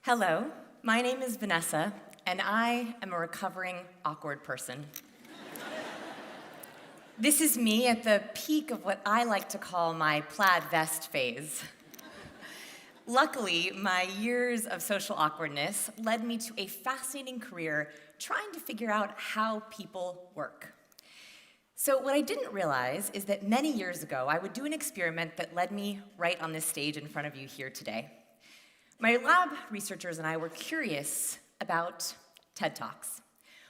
Hello, my name is Vanessa, and I am a recovering awkward person. This is me at the peak of what I like to call my plaid vest phase. Luckily, my years of social awkwardness led me to a fascinating career trying to figure out how people work. So what I didn't realize is that many years ago, I would do an experiment that led me right on this stage in front of you here today. My lab researchers and I were curious about TED Talks.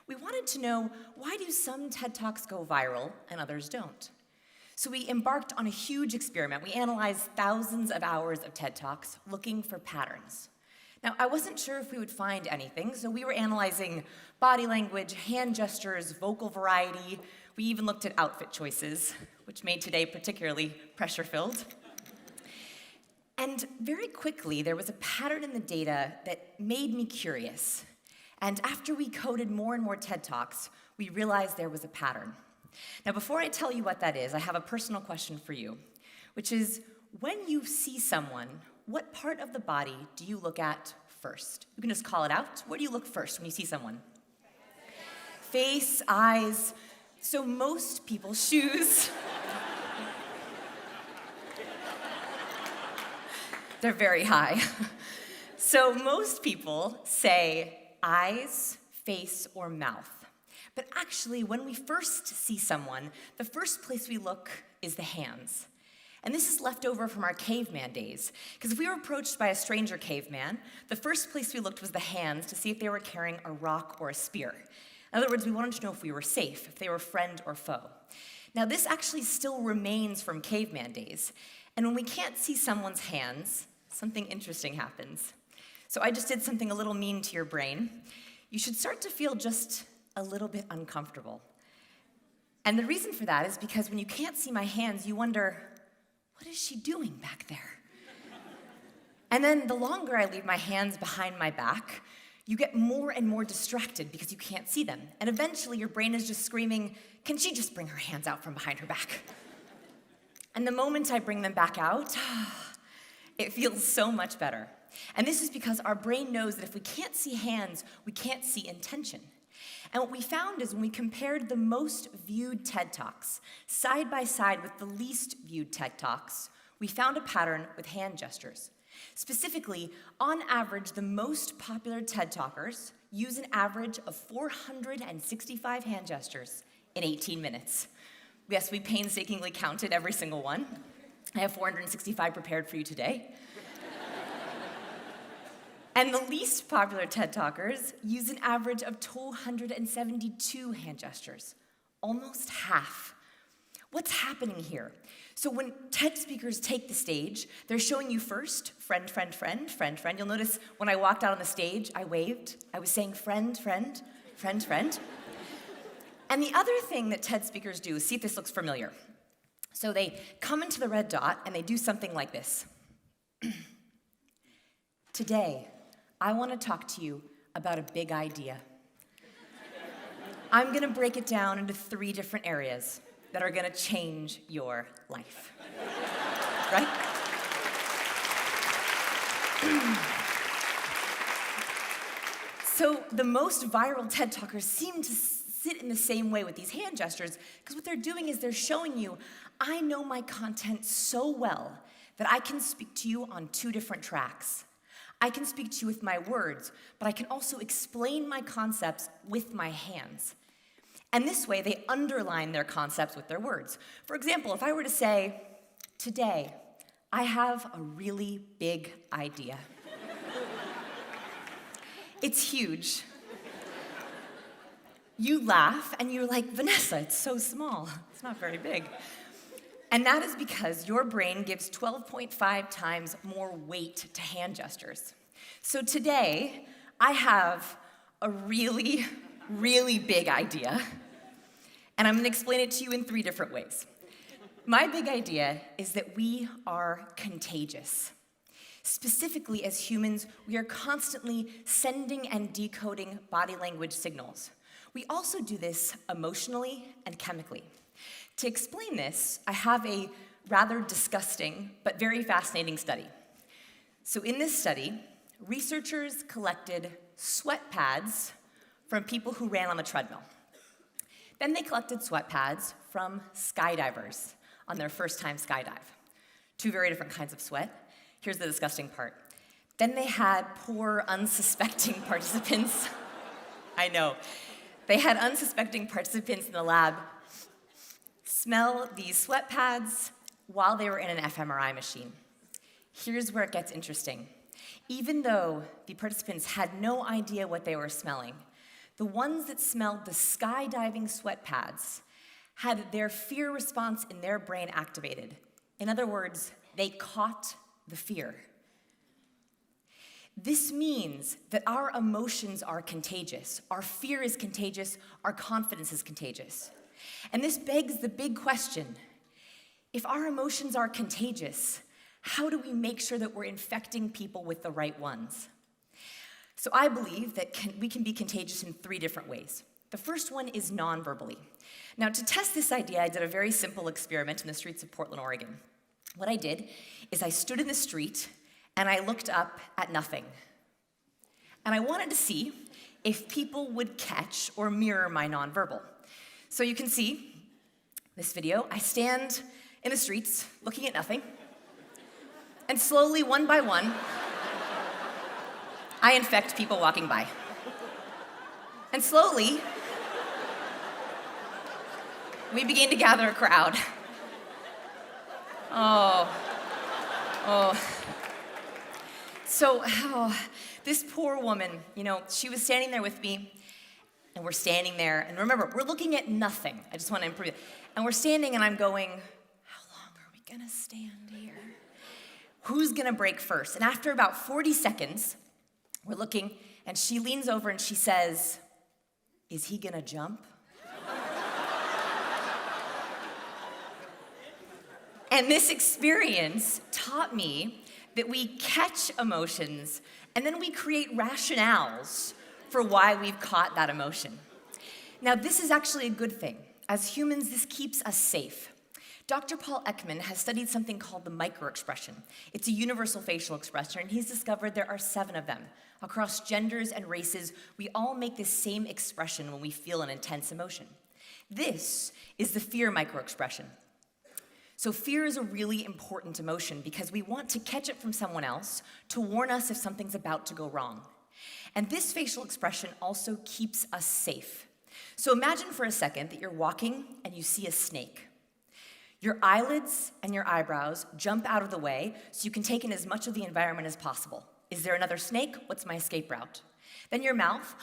We wanted to know, why do some TED Talks go viral and others don't? So we embarked on a huge experiment. We analyzed thousands of hours of TED Talks looking for patterns. Now, I wasn't sure if we would find anything, so we were analyzing body language, hand gestures, vocal variety. We even looked at outfit choices, which made today particularly pressure-filled. And very quickly, there was a pattern in the data that made me curious. And after we coded more and more TED Talks, we realized there was a pattern. Now, before I tell you what that is, I have a personal question for you, which is, when you see someone, what part of the body do you look at first? You can just call it out. Where do you look first when you see someone? Face, eyes. So most people, shoes. They're very high. So most people say eyes, face, or mouth. But actually, when we first see someone, the first place we look is the hands. And this is left over from our caveman days. Because if we were approached by a stranger caveman, the first place we looked was the hands to see if they were carrying a rock or a spear. In other words, we wanted to know if we were safe, if they were friend or foe. Now, this actually still remains from caveman days. And when we can't see someone's hands, something interesting happens. So I just did something a little mean to your brain. You should start to feel just a little bit uncomfortable. And the reason for that is because when you can't see my hands, you wonder, what is she doing back there? And then the longer I leave my hands behind my back, you get more and more distracted because you can't see them. And eventually your brain is just screaming, can she just bring her hands out from behind her back? And the moment I bring them back out, it feels so much better. And this is because our brain knows that if we can't see hands, we can't see intention. And what we found is when we compared the most viewed TED Talks side by side with the least viewed TED Talks, we found a pattern with hand gestures. Specifically, on average, the most popular TED Talkers use an average of 465 hand gestures in 18 minutes. Yes, we painstakingly counted every single one. I have 465 prepared for you today. And the least popular TED Talkers use an average of 272 hand gestures, almost half. What's happening here? So when TED speakers take the stage, they're showing you first, friend, friend, friend, friend, friend. You'll notice when I walked out on the stage, I waved. I was saying friend, friend, friend, friend. And the other thing that TED speakers do is see if this looks familiar. So they come into the red dot and they do something like this. Today, I want to talk to you about a big idea. I'm going to break it down into 3 different areas that are going to change your life. Right? So the most viral TED Talkers seem to sit in the same way with these hand gestures, because what they're doing is they're showing you, I know my content so well that I can speak to you on 2 different tracks. I can speak to you with my words, but I can also explain my concepts with my hands. And this way, they underline their concepts with their words. For example, if I were to say, today, I have a really big idea. It's huge. You laugh, and you're like, Vanessa, it's so small. It's not very big. And that is because your brain gives 12.5 times more weight to hand gestures. So today, I have a really, really big idea, and I'm going to explain it to you in 3 different ways. My big idea is that we are contagious. Specifically, as humans, we are constantly sending and decoding body language signals. We also do this emotionally and chemically. To explain this, I have a rather disgusting but very fascinating study. So in this study, researchers collected sweat pads from people who ran on the treadmill. Then they collected sweat pads from skydivers on their first time skydive. Two very different kinds of sweat. Here's the disgusting part. Then they had poor, unsuspecting participants. I know. They had unsuspecting participants in the lab smell these sweat pads while they were in an fMRI machine. Here's where it gets interesting. Even though the participants had no idea what they were smelling, the ones that smelled the skydiving sweat pads had their fear response in their brain activated. In other words, they caught the fear. This means that our emotions are contagious. Our fear is contagious. Our confidence is contagious. And this begs the big question. If our emotions are contagious, how do we make sure that we're infecting people with the right ones? So I believe that we can be contagious in 3 different ways. The first one is non-verbally. Now, to test this idea, I did a very simple experiment in the streets of Portland, Oregon. What I did is I stood in the street and I looked up at nothing. And I wanted to see if people would catch or mirror my nonverbal. So you can see this video. I stand in the streets looking at nothing. And slowly, one by one, I infect people walking by. And slowly, we begin to gather a crowd. So, this poor woman, she was standing there with me, and we're standing there, and remember, we're looking at nothing. I just want to improve it. And we're standing, and I'm going, how long are we gonna stand here? Who's gonna break first? And after about 40 seconds, we're looking, and she leans over and she says, is he gonna jump? And this experience taught me that we catch emotions and then we create rationales for why we've caught that emotion. Now, this is actually a good thing. As humans, this keeps us safe. Dr. Paul Ekman has studied something called the microexpression. It's a universal facial expression, and he's discovered there are 7 of them. Across genders and races, we all make this same expression when we feel an intense emotion. This is the fear microexpression. So fear is a really important emotion because we want to catch it from someone else to warn us if something's about to go wrong. And this facial expression also keeps us safe. So imagine for a second that you're walking and you see a snake. Your eyelids and your eyebrows jump out of the way so you can take in as much of the environment as possible. Is there another snake? What's my escape route? Then your mouth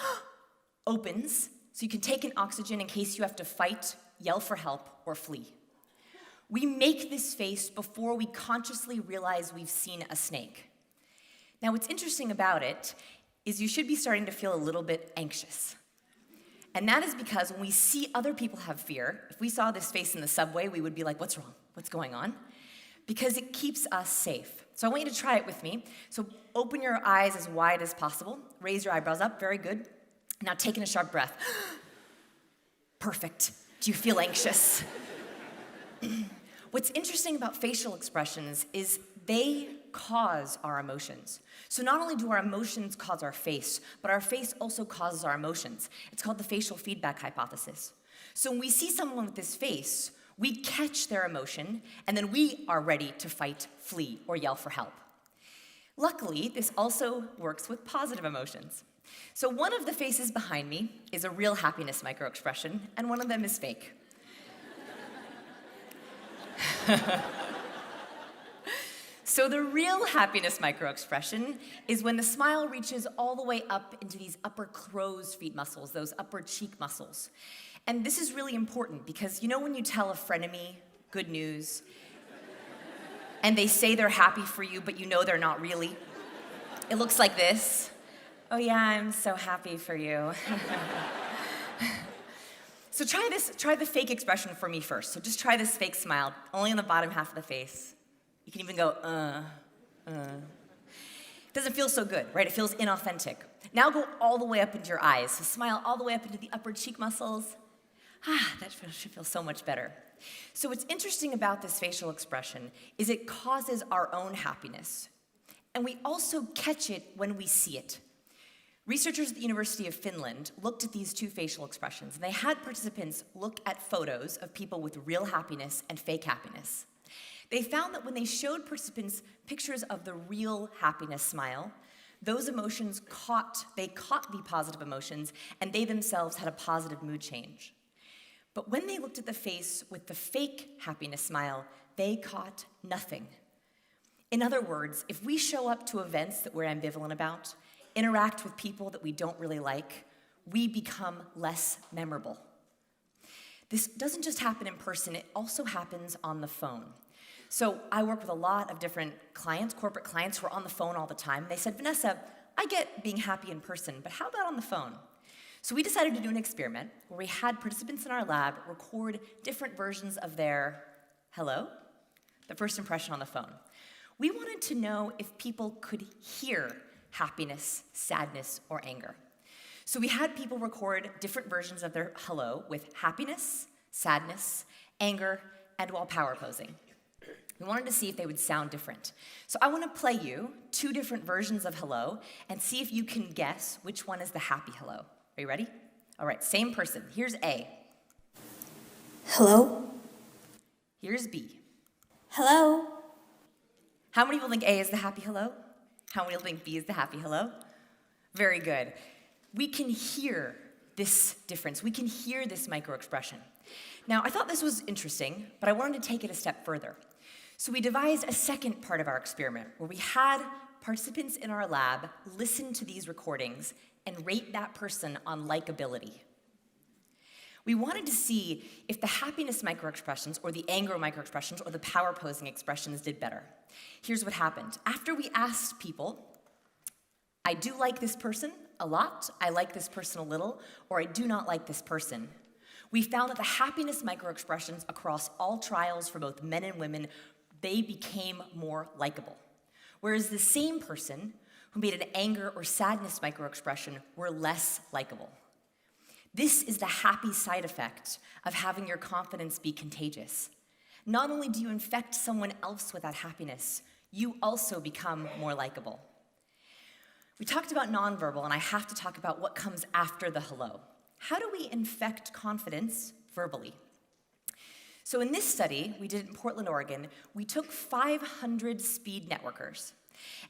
opens so you can take in oxygen in case you have to fight, yell for help, or flee. We make this face before we consciously realize we've seen a snake. Now, what's interesting about it is you should be starting to feel a little bit anxious. And that is because when we see other people have fear, if we saw this face in the subway, we would be like, what's wrong? What's going on? Because it keeps us safe. So I want you to try it with me. So open your eyes as wide as possible. Raise your eyebrows up. Very good. Now take in a sharp breath. Perfect. Do you feel anxious? What's interesting about facial expressions is they cause our emotions. So not only do our emotions cause our face, but our face also causes our emotions. It's called the facial feedback hypothesis. So when we see someone with this face, we catch their emotion, and then we are ready to fight, flee, or yell for help. Luckily, this also works with positive emotions. So one of the faces behind me is a real happiness microexpression, and one of them is fake. So the real happiness microexpression is when the smile reaches all the way up into these upper crow's feet muscles, those upper cheek muscles. And this is really important because you know when you tell a frenemy good news and they say they're happy for you, but you know they're not really? It looks like this. Oh yeah, I'm so happy for you. So try the fake expression for me first. So just try this fake smile, only on the bottom half of the face. You can even go, It doesn't feel so good, right? It feels inauthentic. Now go all the way up into your eyes. So smile all the way up into the upper cheek muscles. That should feel so much better. So what's interesting about this facial expression is it causes our own happiness. And we also catch it when we see it. Researchers at the University of Finland looked at these two facial expressions, and they had participants look at photos of people with real happiness and fake happiness. They found that when they showed participants pictures of the real happiness smile, those emotions caught the positive emotions, and they themselves had a positive mood change. But when they looked at the face with the fake happiness smile, they caught nothing. In other words, if we show up to events that we're ambivalent about, interact with people that we don't really like, we become less memorable. This doesn't just happen in person, it also happens on the phone. So I work with a lot of different clients, corporate clients who are on the phone all the time. They said, Vanessa, I get being happy in person, but how about on the phone? So we decided to do an experiment where we had participants in our lab record different versions of their hello, the first impression on the phone. We wanted to know if people could hear happiness, sadness, or anger. So we had people record different versions of their hello with happiness, sadness, anger, and while power posing. We wanted to see if they would sound different. So I want to play you two different versions of hello and see if you can guess which one is the happy hello. Are you ready? All right, same person. Here's A. Hello? Here's B. Hello? How many people think A is the happy hello? How many people think B is the happy hello? Very good. We can hear this difference. We can hear this micro-expression. Now, I thought this was interesting, but I wanted to take it a step further. So we devised a second part of our experiment where we had participants in our lab listen to these recordings and rate that person on likability. We wanted to see if the happiness microexpressions or the anger microexpressions or the power posing expressions did better. Here's what happened. After we asked people, I do like this person a lot, I like this person a little, or I do not like this person, we found that the happiness microexpressions across all trials for both men and women, they became more likable. Whereas the same person who made an anger or sadness microexpression were less likable. This is the happy side effect of having your confidence be contagious. Not only do you infect someone else with that happiness, you also become more likable. We talked about nonverbal, and I have to talk about what comes after the hello. How do we infect confidence verbally? So in this study, we did it in Portland, Oregon, we took 500 speed networkers,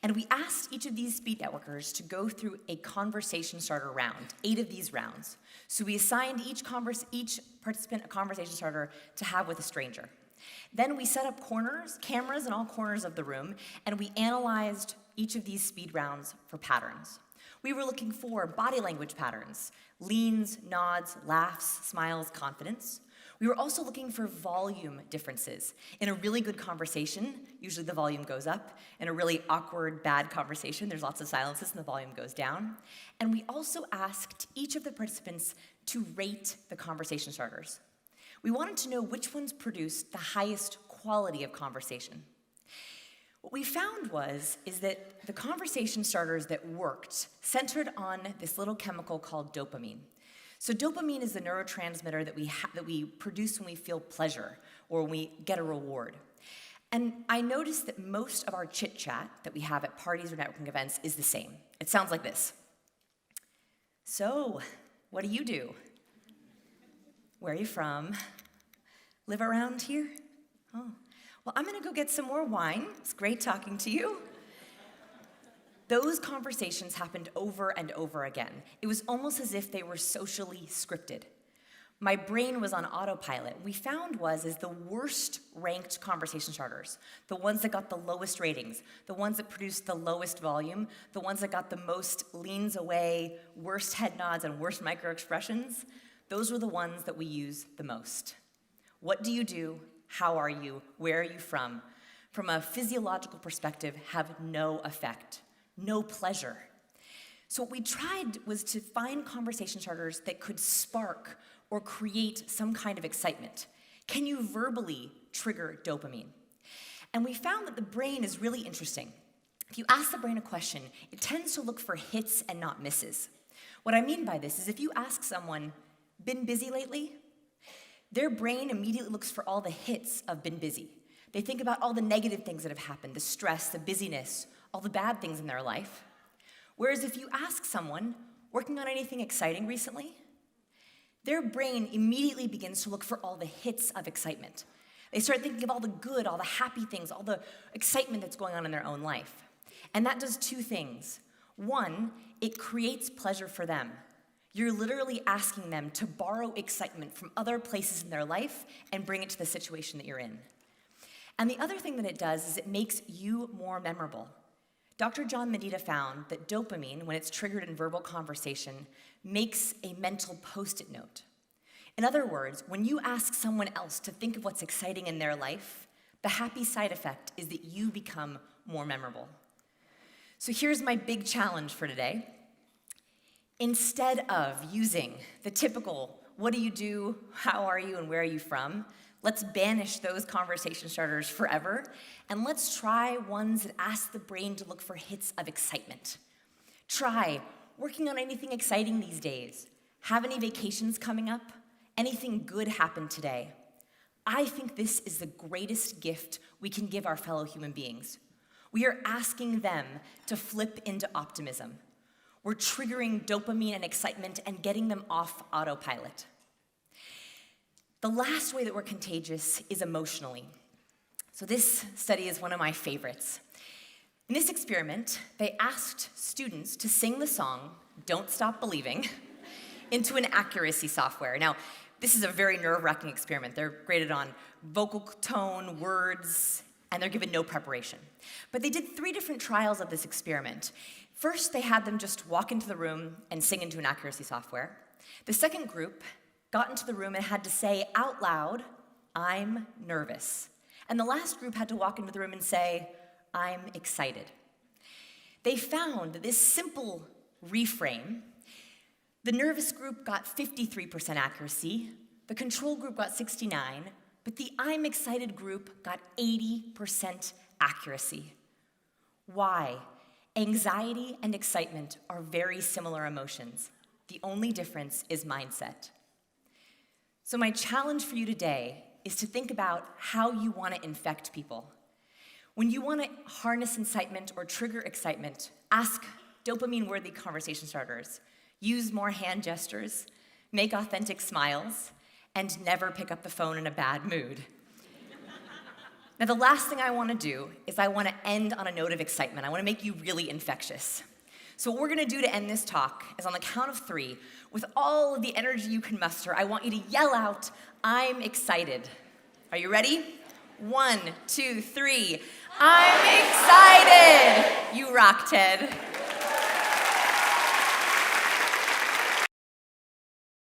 and we asked each of these speed networkers to go through a conversation starter round, 8 of these rounds. So we assigned each participant a conversation starter to have with a stranger. Then we set up cameras in all corners of the room, and we analyzed each of these speed rounds for patterns. We were looking for body language patterns, leans, nods, laughs, smiles, confidence. We were also looking for volume differences. In a really good conversation, usually the volume goes up. In a really awkward, bad conversation, there's lots of silences and the volume goes down. And we also asked each of the participants to rate the conversation starters. We wanted to know which ones produced the highest quality of conversation. What we found is that the conversation starters that worked centered on this little chemical called dopamine. So dopamine is the neurotransmitter that we produce when we feel pleasure or when we get a reward. And I noticed that most of our chit-chat that we have at parties or networking events is the same. It sounds like this. So, what do you do? Where are you from? Live around here? Oh. Well, I'm gonna go get some more wine. It's great talking to you. Those conversations happened over and over again. It was almost as if they were socially scripted. My brain was on autopilot. What we found is the worst ranked conversation starters, the ones that got the lowest ratings, the ones that produced the lowest volume, the ones that got the most leans away, worst head nods, and worst microexpressions, those were the ones that we use the most. What do you do? How are you? Where are you from? From a physiological perspective, have no effect, no pleasure. So what we tried was to find conversation starters that could spark or create some kind of excitement. Can you verbally trigger dopamine? And we found that the brain is really interesting. If you ask the brain a question, it tends to look for hits and not misses. What I mean by this is if you ask someone, been busy lately? Their brain immediately looks for all the hits of been busy. They think about all the negative things that have happened, the stress, the busyness, all the bad things in their life. Whereas if you ask someone working on anything exciting recently, their brain immediately begins to look for all the hits of excitement. They start thinking of all the good, all the happy things, all the excitement that's going on in their own life. And that does two things. One, it creates pleasure for them. You're literally asking them to borrow excitement from other places in their life and bring it to the situation that you're in. And the other thing that it does is it makes you more memorable. Dr. John Medita found that dopamine, when it's triggered in verbal conversation, makes a mental post-it note. In other words, when you ask someone else to think of what's exciting in their life, the happy side effect is that you become more memorable. So here's my big challenge for today. Instead of using the typical, what do you do, how are you, and where are you from, let's banish those conversation starters forever, and let's try ones that ask the brain to look for hits of excitement. Try working on anything exciting these days. Have any vacations coming up? Anything good happen today? I think this is the greatest gift we can give our fellow human beings. We are asking them to flip into optimism. We're triggering dopamine and excitement and getting them off autopilot. The last way that we're contagious is emotionally. So this study is one of my favorites. In this experiment, they asked students to sing the song, Don't Stop Believing, into an accuracy software. Now, this is a very nerve-wracking experiment. They're graded on vocal tone, words, and they're given no preparation. But they did 3 different trials of this experiment. First, they had them just walk into the room and sing into an accuracy software. The second group got into the room and had to say out loud, I'm nervous. And the last group had to walk into the room and say, I'm excited. They found that this simple reframe, the nervous group got 53% accuracy, the control group got 69%, but the I'm excited group got 80% accuracy. Why? Anxiety and excitement are very similar emotions. The only difference is mindset. So my challenge for you today is to think about how you want to infect people. When you want to harness incitement or trigger excitement, ask dopamine-worthy conversation starters. Use more hand gestures, make authentic smiles, and never pick up the phone in a bad mood. Now, the last thing I want to do is I want to end on a note of excitement. I want to make you really infectious. So what we're going to do to end this talk is on the count of 3, with all of the energy you can muster, I want you to yell out, I'm excited. Are you ready? 1, 2, 3. I'm excited! You rock, Ted.